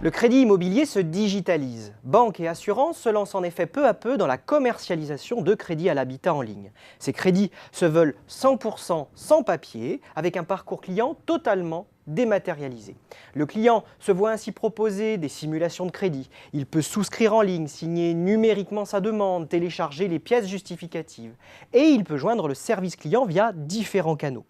Le crédit immobilier se digitalise. Banques et assurances se lancent en effet peu à peu dans la commercialisation de crédits à l'habitat en ligne. Ces crédits se veulent 100% sans papier, avec un parcours client totalement dématérialisé. Le client se voit ainsi proposer des simulations de crédit. Il peut souscrire en ligne, signer numériquement sa demande, télécharger les pièces justificatives. Et il peut joindre le service client via différents canaux.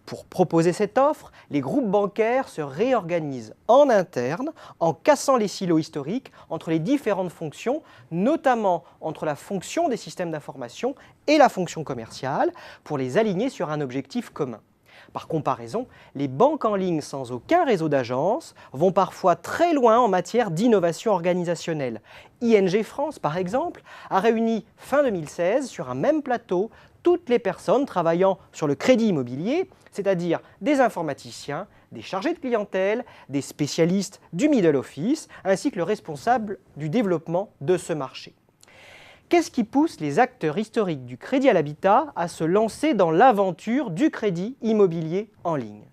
Pour proposer cette offre, les groupes bancaires se réorganisent en interne en cassant les silos historiques entre les différentes fonctions, notamment entre la fonction des systèmes d'information et la fonction commerciale, pour les aligner sur un objectif commun. Par comparaison, les banques en ligne sans aucun réseau d'agences vont parfois très loin en matière d'innovation organisationnelle. ING France, par exemple, a réuni fin 2016 sur un même plateau toutes les personnes travaillant sur le crédit immobilier, c'est-à-dire des informaticiens, des chargés de clientèle, des spécialistes du middle office, ainsi que le responsable du développement de ce marché. Qu'est-ce qui pousse les acteurs historiques du crédit à l'habitat à se lancer dans l'aventure du crédit immobilier en ligne?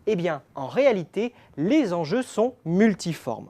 Eh bien, en réalité, les enjeux sont multiformes.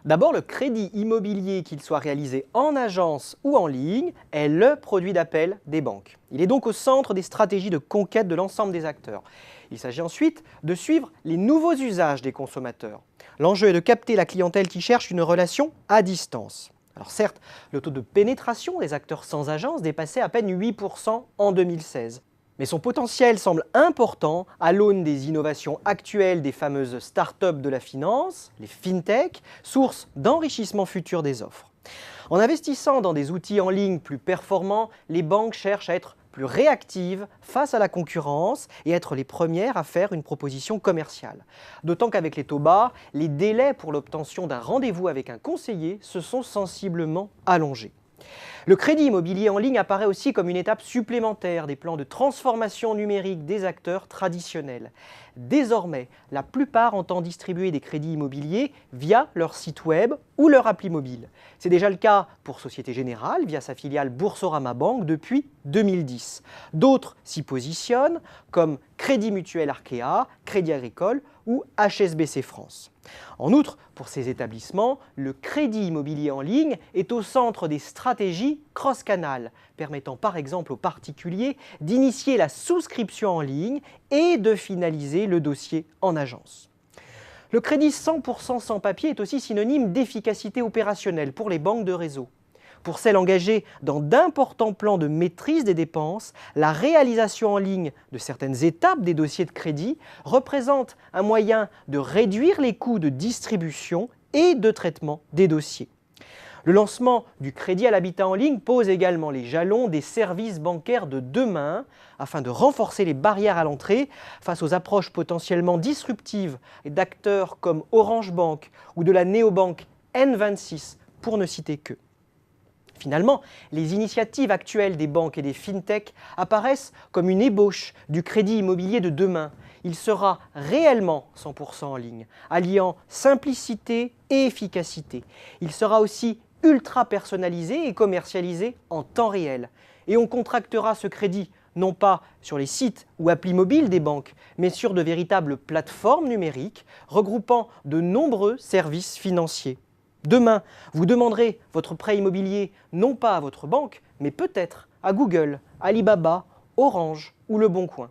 D'abord, le crédit immobilier, qu'il soit réalisé en agence ou en ligne, est le produit d'appel des banques. Il est donc au centre des stratégies de conquête de l'ensemble des acteurs. Il s'agit ensuite de suivre les nouveaux usages des consommateurs. L'enjeu est de capter la clientèle qui cherche une relation à distance. Alors certes, le taux de pénétration des acteurs sans agence dépassait à peine 8% en 2016. Mais son potentiel semble important à l'aune des innovations actuelles des fameuses start-up de la finance, les fintech, source d'enrichissement futur des offres. En investissant dans des outils en ligne plus performants, les banques cherchent à être plus réactives face à la concurrence et être les premières à faire une proposition commerciale. D'autant qu'avec les taux bas, les délais pour l'obtention d'un rendez-vous avec un conseiller se sont sensiblement allongés. Le crédit immobilier en ligne apparaît aussi comme une étape supplémentaire des plans de transformation numérique des acteurs traditionnels. Désormais, la plupart entendent distribuer des crédits immobiliers via leur site web ou leur appli mobile. C'est déjà le cas pour Société Générale via sa filiale Boursorama Banque depuis 2010. D'autres s'y positionnent comme Crédit Mutuel Arkea, Crédit Agricole ou HSBC France. En outre, pour ces établissements, le crédit immobilier en ligne est au centre des stratégies cross-canal, permettant par exemple aux particuliers d'initier la souscription en ligne et de finaliser le dossier en agence. Le crédit 100% sans papier est aussi synonyme d'efficacité opérationnelle pour les banques de réseau. Pour celles engagées dans d'importants plans de maîtrise des dépenses, la réalisation en ligne de certaines étapes des dossiers de crédit représente un moyen de réduire les coûts de distribution et de traitement des dossiers. Le lancement du crédit à l'habitat en ligne pose également les jalons des services bancaires de demain afin de renforcer les barrières à l'entrée face aux approches potentiellement disruptives d'acteurs comme Orange Bank ou de la néobanque N26, pour ne citer qu'eux. Finalement, les initiatives actuelles des banques et des fintech apparaissent comme une ébauche du crédit immobilier de demain. Il sera réellement 100% en ligne, alliant simplicité et efficacité. Il sera aussi ultra personnalisé et commercialisé en temps réel. Et on contractera ce crédit non pas sur les sites ou applis mobiles des banques, mais sur de véritables plateformes numériques regroupant de nombreux services financiers. Demain, vous demanderez votre prêt immobilier non pas à votre banque, mais peut-être à Google, Alibaba, Orange ou Le Bon Coin.